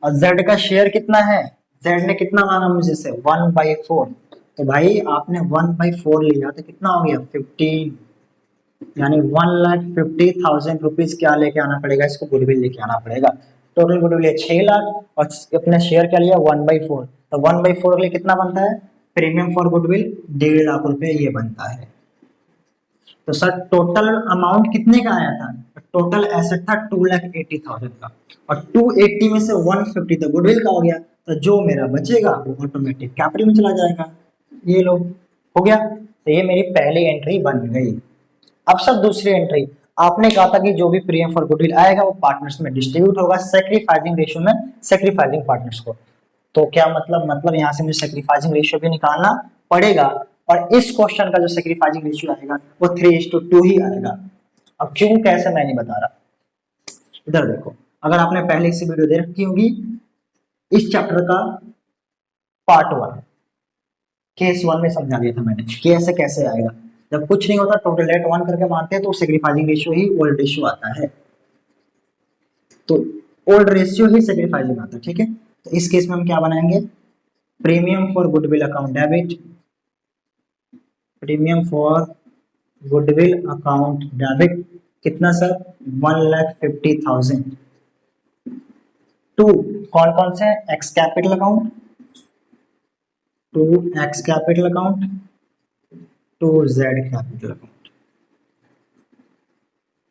S1: और जेड का शेयर कितना है, जेड ने कितना माना मुझे से, 1/4। तो भाई आपने 1/4 लिया तो कितना हो गया, 15, यानी 1,50,000 रुपीज क्या लेके आना पड़ेगा, इसको गुडविल लेके आना पड़ेगा। टोटल गुडविल है 6,00,000 और अपने शेयर क्या लिया 1/4, तो 1/4 के लिए कितना बनता है, प्रीमियम फॉर गुडविल 1,50,000 रुपए ये बनता है। तो सर टोटल अमाउंट कितने का आया था, टोटल एसेट था 2,80,000 का, और 280 में से 150 तो गुडविल का हो गया, तो जो मेरा बचेगा वो ऑटोमेटिक कैपिटल में चला जाएगा। ये लो हो गया, तो ये मेरी पहली एंट्री बन गई। अब सर दूसरी एंट्री, आपने कहा था कि जो भी प्रीमियम फॉर गुडविल आएगा वो पार्टनर्स में डिस्ट्रीब्यूट होगा सैक्रिफाइसिंग रेशियो में, सैक्रिफाइसिंग पार्टनर्स को। तो क्या मतलब यहाँ से मुझे सैक्रिफाइसिंग रेशियो भी निकालना पड़ेगा, और इस क्वेश्चन का जो सैक्रिफाइसिंग रेशियो आएगा वो 3:2 ही आएगा। अब क्यों कैसे मैं नहीं बता रहा, इधर देखो, अगर आपने पहले से वीडियो दे रखी होगी इस चैप्टर का पार्ट 1, केस 1 में समझा दिया था मैंने कि ऐसे कैसे आएगा। जब कुछ नहीं होता टोटल रेट 1 करके मानते हैं तो सैक्रिफाइसिंग रेशियो ही ओल्ड रेशियो आता है, तो ओल्ड रेशियो ही सैक्रिफाइसिंग आता है, ठीक है। तो इस केस में हम क्या बनाएंगे, premium for goodwill account debit, premium for goodwill account debit कितना सर, 1,50,000 टू कौन कौन से, X capital account, to X capital account, to Z capital account,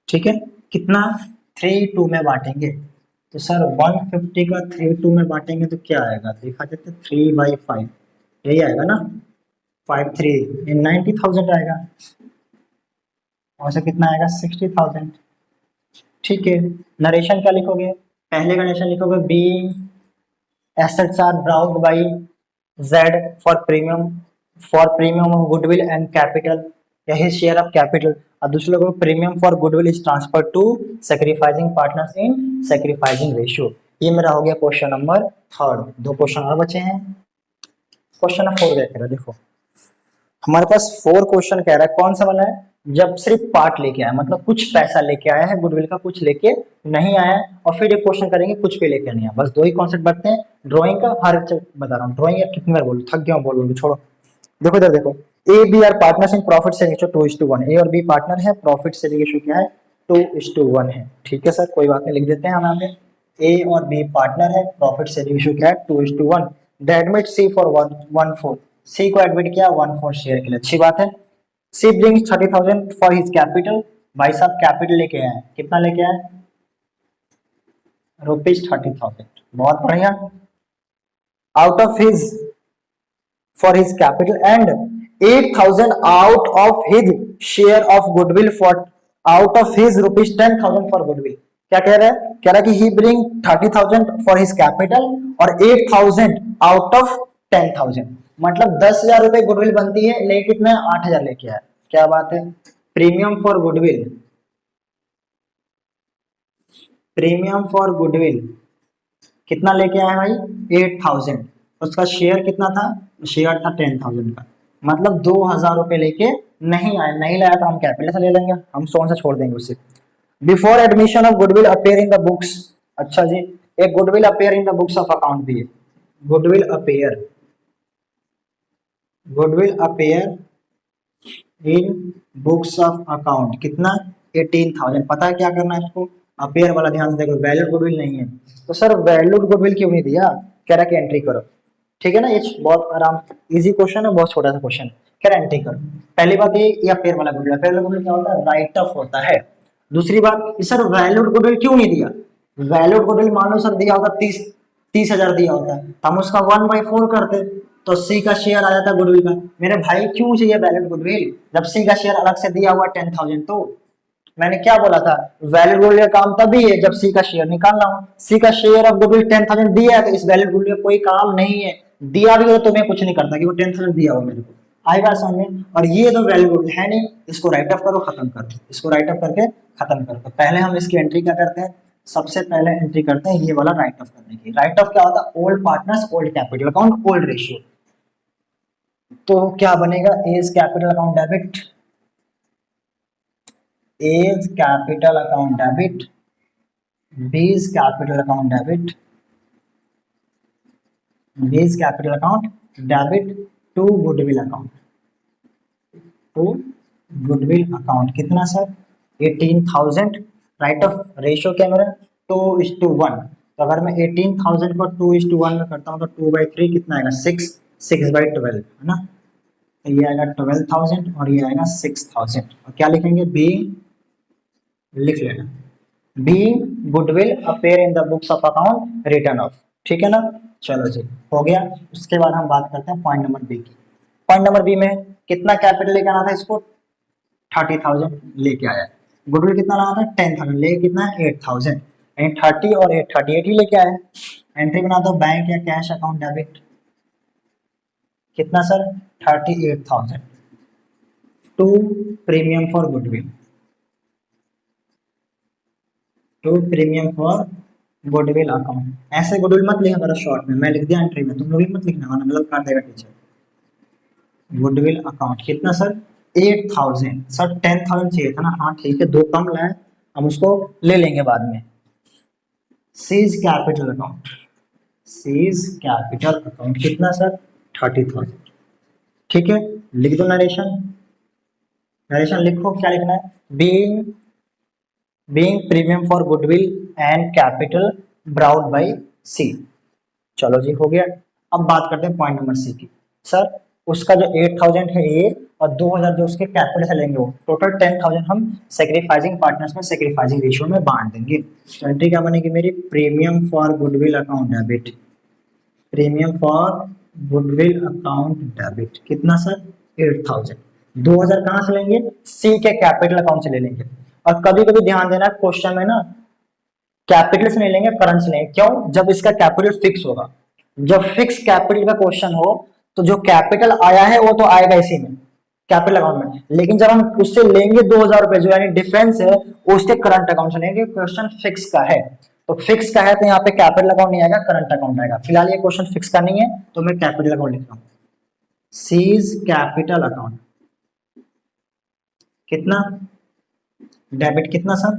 S1: ठीक है। कितना 3:2 में बांटेंगे, तो सर 150 का 3:2 में बांटेंगे तो क्या आएगा, देखा जाता है 3/5, यही आएगा ना, 5/3 90,000 आएगा, और से कितना आएगा 60,000, ठीक है। नरेशन क्या लिखोगे, पहले का नरेशन लिखोगे being assets are brought by Z for premium of goodwill and capital, यही शेयर ऑफ कैपिटल, और दूसरे को premium for goodwill is transfer to sacrificing partners in sacrificing ratio. ये मेरा हो गया क्वेश्चन नंबर 3। 2 क्वेश्चन और बचे हैं। क्वेश्चन नंबर 4 देख रहे हो, देखो हमारे पास 4 क्वेश्चन कह रहा है, कौन सा वाला है, जब सिर्फ पार्ट लेके आया, मतलब कुछ पैसा लेके आया है गुडविल का, कुछ लेके नहीं आया है, और फिर एक क्वेश्चन करेंगे कुछ पे लेके नहीं आया। बस 2 ही कॉन्सेप्ट बढ़ते हैं ड्राइंग का। हर बता रहा हूँ ड्राइंग यार कितनी बार बोलूं, थक गया हूं बोलूंगी, छोड़ो। देखो इधर देखो, A B are partners in profit sharing ratio 2:1। A और बी पार्टनर है, प्रॉफिट शेयरिंग रेशियो क्या है, 2:1 है। ठीक है सर, कोई बात नहीं, लिख देते हैं हम यहाँ पे ए और बी पार्टनर है, प्रॉफिट शेयरिंग रेशियो क्या है, 2:1। दे एडमिट सी फॉर 1/4, सी को एडमिट किया 1/4 शेयर के लिए, अच्छी बात है। सी ब्रिंग्स 30,000 फॉर हिज कैपिटल, भाई साहब कैपिटल लेके आए, कितना लेके आए, ₹30,000, बहुत बढ़िया। Out of his for his capital and 8,000 out of his share of goodwill for out of his ₹10,000 for goodwill। क्या कह रहा है, कह रहा है कि he bring 30,000 for his capital और 8,000 out of 10,000, मतलब 10,000 रुपए गुडविल बनती है, लेकिन कितना 8,000 लेके आया, क्या बात है। Premium for goodwill, premium for goodwill कितना लेके आया भाई, 8,000। उसका शेयर कितना था, शेयर था 10,000 का, मतलब 2,000 रुपए लेके नहीं आया, नहीं लाया तो हम कैपिटल से ले लेंगे, हम सोन से छोड़ देंगे उसे। Before admission of goodwill appear in the books, अच्छा जी, एक goodwill appear in the books of account भी है, goodwill appear, goodwill appear in books of account, कितना 18,000। पता है क्या करना है इसको, अपेयर वाला ध्यान से देखो, वैल्यूड गुडविल नहीं है तो सर वैल्यूड गुडविल क्यों नहीं दिया, कह रहा कि एंट्री करो। ठीक है ना, ये बहुत आराम इजी क्वेश्चन है, बहुत छोटा सा क्वेश्चन, कह रहा एंट्री करो। पहली बात ये अपेयर वाला गुडविल, अपेयर वाला गुडविल क्या होता है, राइट ऑफ होता है। दूसरी बात सर वैल्यूड गुडविल क्यों नहीं दिया, वैल्यूड गुडविल मान लो सर दिया होता 30,000 दिया होता है, हम उसका 1/4 करते तो सी का शेयर आ जाता गुडविल का। मेरे भाई क्यों चाहिए वैल्यूड गुडविल, जब सी का शेयर अलग से दिया हुआ 10,000। तो मैंने क्या बोला था, वैल्यूड गुडविल का काम तभी है जब सी का शेयर निकालना हो। सी का शेयर ऑफ गुडविल 10,000 दिया है तो इस वैल्यूड गुडविल का कोई काम नहीं है, दिया भी हो तो मैं कुछ नहीं करता कि वो 10,000 दिया हो मेरे को, आई बात समझ में। और ये तो वैल्यूड गुडविल है नहीं, इसको राइट ऑफ करो, खत्म कर दो, इसको राइट ऑफ करके खत्म कर दो। पहले हम इसकी एंट्री क्या करते हैं, सबसे पहले एंट्री करते हैं ये वाला राइट ऑफ करने की। राइट ऑफ क्या होता है, old partners old capital account old ratio. तो क्या बनेगा, A's capital account debit, A's capital account debit, B's capital account debit, B's capital account debit to goodwill account, to goodwill account कितना sir 18,000। Write off ratio क्या मेरा 2:1, तो अगर मैं 18,000 को 2:1 में करता हूँ तो 2/3 कितना आएगा 6/12 है ना, ये आएगा 12,000 और ये आएगा 6,000। और क्या लिखेंगे, बी लिख लेना, B goodwill appear in the books of account written off. ठीक है ना, चलो जी हो गया। उसके बाद हम बात करते हैं पॉइंट नंबर बी की। पॉइंट नंबर बी में कितना कैपिटल लेके आना था, इसको 30,000 लेके आया, गुडविल कितना लाना था 10,000, ले कितना है 8,000, 30 और 8 38 ही लेके आया। एंट्री बना दो बैंक या कैश अकाउंट डेबिट, कितना sir 38,000 to premium for goodwill, to premium for goodwill account. ऐसे गुडविल मत लिखा करो शॉर्ट में, मैं लिख दिया एंट्री में, तुम लोग भी मत लिखना वरना मतलब काट देगा टीचर। गुडविल अकाउंट कितना सर 8,000, सर 10,000 चाहिए था ना, हाँ ठीक है 2 कम लाए, हम उसको ले लेंगे बाद में। Seize capital account, seize capital account कितना सर 30,000। ठीक है, लिख दो नरेशन, नरेशन लिखो, क्या लिखना है, being premium for goodwill and capital brought by C. चलो जी हो गया। अब बात करते हैं पॉइंट नंबर सी की। सर उसका जो 8,000 है ये और 2,000 जो उसके कैपिटल से लेंगे वो टोटल 10,000 हम सेक्रीफाइसिंग पार्टनर्स में सेक्रीफाइसिंग रेशियो में बांट देंगे। तो एंट्री क्या बनेगी मेरी, premium for goodwill account debit, premium for goodwill account debit कितना सर 8,000। 2,000 कहाँ से लेंगे, सी के कैपिटल अकाउंट से ले लेंगे। और कभी कभी ध्यान देना क्वेश्चन में ना कैपिटल से नहीं लेंगे करंट से लेंगे, क्यों, जब इसका कैपिटल फिक्स होगा। जब फिक्स कैपिटल का क्वेश्चन हो तो जो कैपिटल आया है वो तो आएगा इसी में कैपिटल अकाउंट में, लेकिन जब हम उससे लेंगे 2,000 रुपए जो यानी डिफरेंस है उसके करंट अकाउंट से लेंगे, क्वेश्चन फिक्स का है। तो फिक्स का है तो यहाँ पे कैपिटल अकाउंट नहीं आएगा, करंट अकाउंट आएगा। फिलहाल ये क्वेश्चन फिक्स का नहीं है तो मैं कैपिटल अकाउंट लिख रहा हूँ। सीज कैपिटल अकाउंट कितना, डेबिट कितना सर,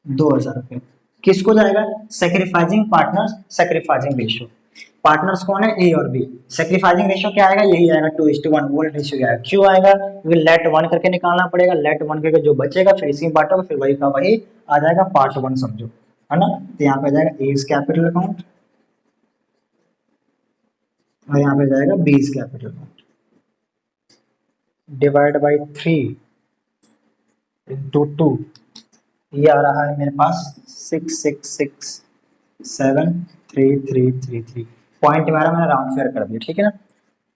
S1: 2000 रुपये। किसको जाएगा, sacrificing partners, sacrificing ratio. Partners कौन है, ए और बी। सेक्रीफाइसिंग रेशियो क्या आएगा, यही आएगा 2:1 वो रेशियो आएगा। क्यों आएगा, क्योंकि लेट 1 करके निकालना पड़ेगा, लेट 1 करके जो बचेगा फिर इसी में बांटोगे, फिर वही का वही आ जाएगा, पार्ट 1 समझो, है ना। तो यहाँ पे आ जाएगा एज कैपिटल अकाउंट और यहाँ पे जाएगा बीज capital account, divide by 3 into 2, ये आ रहा है मेरे पास 66673333। पॉइंट मेरा मैंने राउंड फेयर कर दिया, ठीक है ना।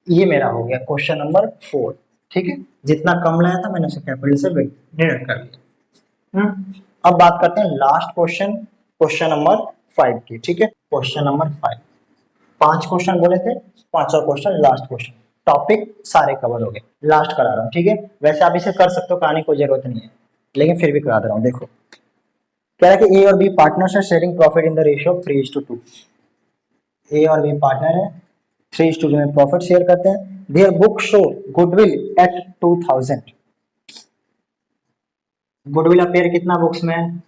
S1: ये मेरा हो गया क्वेश्चन नंबर 4, ठीक है। जितना कम लाया था मैंने उसे कैपिटल से डिडक्ट कर दिया। अब बात करते हैं लास्ट क्वेश्चन, क्वेश्चन नंबर 5 की, ठीक है। क्वेश्चन नंबर 5, 5 क्वेश्चन बोले थे, 5वां क्वेश्चन लास्ट क्वेश्चन, टॉपिक सारे कवर हो गए, लास्ट करा रहा हूँ, ठीक है। वैसे आप इसे कर सकते हो, कराने की कोई जरूरत नहीं है, लेकिन फिर भी करा दे रहा हूँ। देखो कह रहा है कि ए और बी पार्टनर्स है sharing profit in the ratio of 3:2। ए और बी पार्टनर है, 3:2 में प्रॉफिट शेयर करते हैं। Their book show goodwill at 2000। Goodwill appear कितना बुक्स में,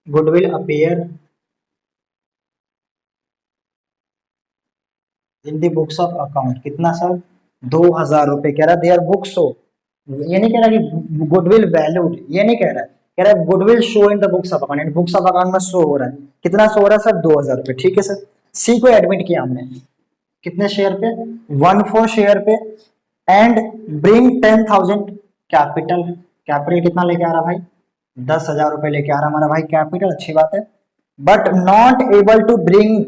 S1: goodwill appear in the books of account कितना सर, 2000 रुपए। कह रहा है देयर बुक शो, ये नहीं कह रहा कि गुडविल वैल्यूड, ये नहीं कह रहा है, कह रहा है goodwill show in the books of account, books of account में शो हो रहा है, कितना शो हो रहा है सर, 2000 रुपए, ठीक है सर। सी को एडमिट किया हमने कितने शेयर पे, 1/4 शेयर पे, एंड ब्रिंग 10,000 कैपिटल। कैपिटल कितना लेके आ रहा भाई, 10,000 रुपए लेके आ रहा हमारा भाई कैपिटल, अच्छी बात है। But not able to bring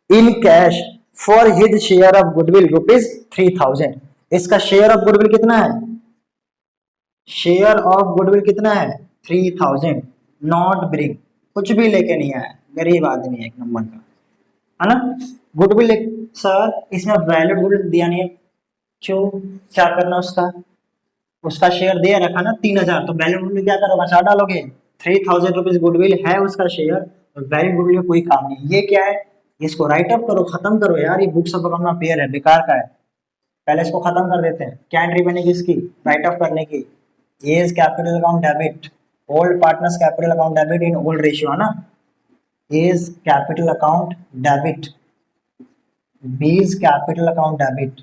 S1: in cash for his share of goodwill ₹3000। इसका शेयर ऑफ गुडविल कितना है, शेयर ऑफ गुडविल कितना है 3000। नॉट ब्रिंग, कुछ भी लेके नहीं आया, गरीब आदमी है एक नंबर का, है ना। गुडविल सर इसमें वैलिड गुडविल दिया नहीं है, क्यों, क्या करना उसका, उसका शेयर दे रखा ना 3000, तो वैलिड गुडविल क्या करोगे, हटा डालोगे। 3000 रुपीज गुडविल है उसका शेयर, और वैलिड गुडविल कोई काम नहीं। ये क्या है, इसको राइट अप करो, खत्म करो यार, ये बुक्स ऑफ अकाउंट में पेयर है, बेकार का है, पहले इसको खत्म कर देते हैं। क्या एंट्री बनेगी इसकी, राइट ऑफ करने की, A's capital account debit, old partners capital account debit in old ratio, है ना। A's capital account debit, B's capital account debit,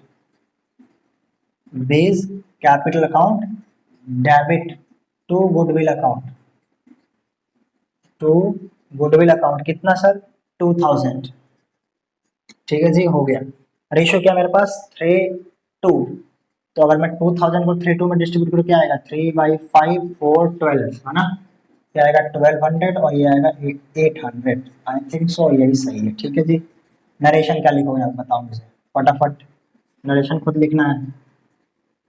S1: B's capital account debit to goodwill account, to goodwill account कितना sir 2000, ठीक है जी, हो गया। Ratio क्या मेरे पास 3:2, तो अगर मैं 2000 को 3:2 में डिस्ट्रीब्यूट करूँ क्या आएगा, 3/5 4 12, है ना। क्या आएगा 1200 और ये आएगा 800, आई थिंक सो यही सही है, ठीक है जी। नरेशन क्या लिखोगे आप बताओ मुझे फटाफट, नरेशन खुद लिखना है।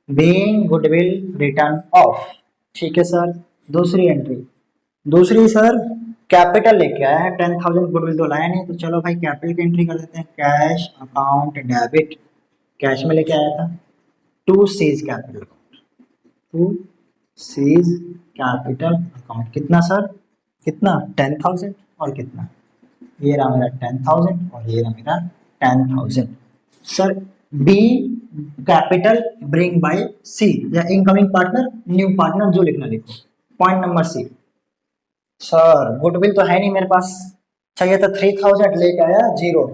S1: बीइंग गुडविल रिटर्न ऑफ, ठीक है सर। दूसरी एंट्री, दूसरी सर कैपिटल लेके आया है 10,000, गुडविल तो लाया नहीं, तो चलो भाई कैपिटल की एंट्री कर देते हैं। कैश अकाउंट डेबिट, कैश में लेके आया था, to C's capital account, to C's capital account कितना सर, कितना 10,000 और कितना, ये रहा मेरा 10,000 और ये रहा मेरा 10,000। Sir be capital bring by C, या इनकमिंग पार्टनर न्यू पार्टनर जो लिखना लिखो। Point number C, sir goodwill तो है नहीं मेरे पास, चाहिए था 3000, लेके आया 0,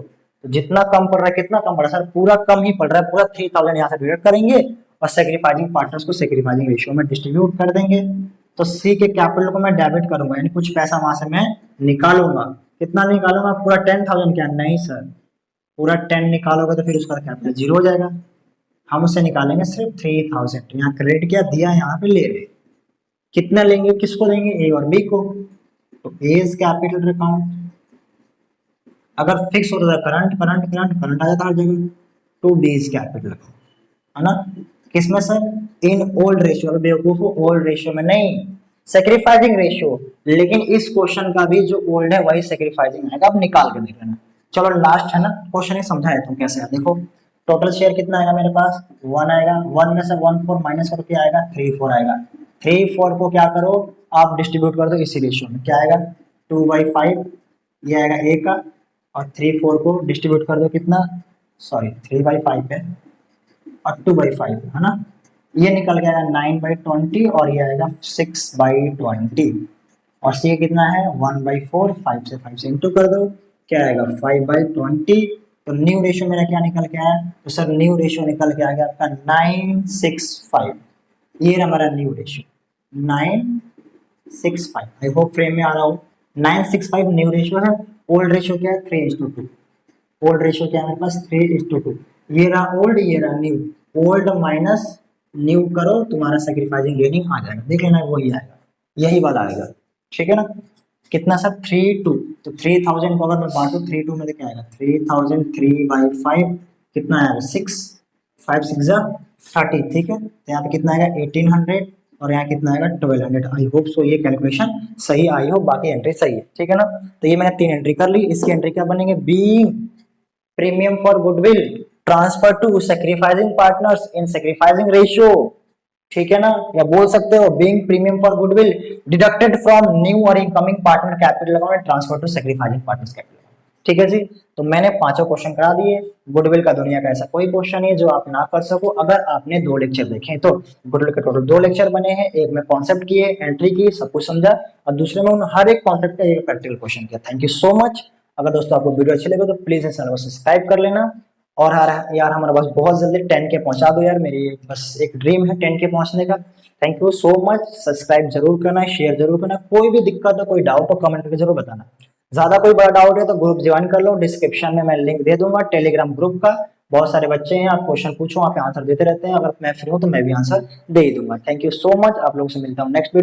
S1: तो जितना कम पड़ रहा है, कितना कम पड़ रहा है सर, पूरा कम ही पड़ रहा है, पूरा 3000 यहाँ से डिडक्ट करेंगे और सेक्रीफाइसिंग पार्टनर्स को सेक्रीफाइसिंग रेशियो में डिस्ट्रीब्यूट कर देंगे। तो सी के कैपिटल को मैं डेबिट करूंगा, यानी कुछ पैसा वहां से मैं निकालूंगा। कितना निकालूंगा, पूरा 10,000 क्या, नहीं सर, पूरा 10 निकालोगे तो फिर उसका कैपिटल 0 हो जाएगा, हम उससे निकालेंगे सिर्फ 3000। यहाँ क्रेडिट क्या दिया, यहाँ पे ले रहे, कितना लेंगे, किसको देंगे, ए और बी को, तो एज कैपिटल अकाउंट, अगर फिक्स होता था करंट करंट करंट करंट आ जाता हर जगह, टू बीज कैपिटल अकाउंट, है ना। किसमें सर, इन ओल्ड रेशियो, बेवकूफ ओल्ड रेशियो में नहीं, सेक्रीफाइसिंग रेशियो, लेकिन इस क्वेश्चन का भी जो ओल्ड है वही सेक्रीफाइसिंग आएगा, अब निकाल के देख लेना। चलो लास्ट है ना क्वेश्चन, ही समझाया तुम कैसे है, देखो टोटल शेयर कितना आएगा मेरे पास 1 आएगा, 1 में से 1/4 माइनस करो क्या आएगा 3/4 आएगा। 3/4 को क्या करो आप डिस्ट्रीब्यूट कर दो इसी रेशियो में, क्या आएगा 2/5, ये आएगा ए का, और 3/4 को डिस्ट्रीब्यूट कर दो कितना, सॉरी 3/5 है और 2/5 है ना, ये निकल गया 9/20 और ये आएगा 6/20 और सी कितना है 1/4, 5 से 5 से इंटू कर दो, क्या आएगा 5/20। तो न्यू रेशियो मेरा क्या निकल के आया, तो सर न्यू रेशियो निकल के आ गया आपका 965, ये हमारा new ratio 965। I hope frame में आ रहा हो। 965 न्यू रेशियो है, ओल्ड रेशियो क्या है 3:2, ओल्ड रेशियो क्या है मेरे पास 3:2, ये रहा ओल्ड ये रहा न्यू, ओल्ड माइनस न्यू करो तुम्हारा सेक्रीफाइसिंग गेनिंग आ जाएगा, देख लेना वही आएगा, यही वाला आएगा, ठीक है ना। कितना सर 3/2, तो 3000 को अगर मैं बांटू 3/2 में तो क्या आएगा 3000, 3/5 कितना आएगा 6, 5 6 30, ठीक है। तो यहाँ पे कितना आएगा 1800 और यहाँ कितना आएगा 1200। आई होप सो ये कैलकुलेशन सही आई हो, बाकी एंट्री सही है, ठीक है ना। तो ये मैंने 3 एंट्री कर ली, इसकी एंट्री क्या बनेंगे, being premium for goodwill transfer to sacrificing partners in sacrificing ratio, ठीक है ना, या बोल सकते हो being premium for goodwill deducted from new और incoming partner capital account transfer to sacrificing partners capital, ठीक है जी। तो मैंने पांचों क्वेश्चन करा दिए। गुडविल का दुनिया का ऐसा कोई क्वेश्चन नहीं है जो आप ना कर सको, अगर आपने 2 लेक्चर देखे तो। गुडविल के टोटल 2 लेक्चर बने हैं, एक में कॉन्सेप्ट किए, एंट्री की, सब कुछ समझा, और दूसरे में उन हर एक कॉन्सेप्ट का एक प्रैक्टिकल क्वेश्चन किया। Thank you so much. अगर दोस्तों आपको वीडियो अच्छी लगे तो प्लीज इस चैनल को सब्सक्राइब कर लेना, और यार हमारा बस बहुत जल्दी 10 के पहुंचा दो यार, मेरी बस एक ड्रीम है 10 के पहुंचने का। Thank you so much. Subscribe जरूर करना, शेयर जरूर करना, कोई भी दिक्कत हो कोई डाउट हो कमेंट करके जरूर बताना। ज्यादा कोई बड़ा डाउट है तो ग्रुप ज्वाइन कर लो, डिस्क्रिप्शन में मैं लिंक दे दूंगा टेलीग्राम ग्रुप का। बहुत सारे बच्चे हैं, आप क्वेश्चन पूछो, आप आंसर देते रहते हैं, अगर मैं फ्री हूँ तो मैं भी आंसर दे ही दूंगा। थैंक यू सो मच, आप लोगों से मिलता हूँ नेक्स्ट वीडियो।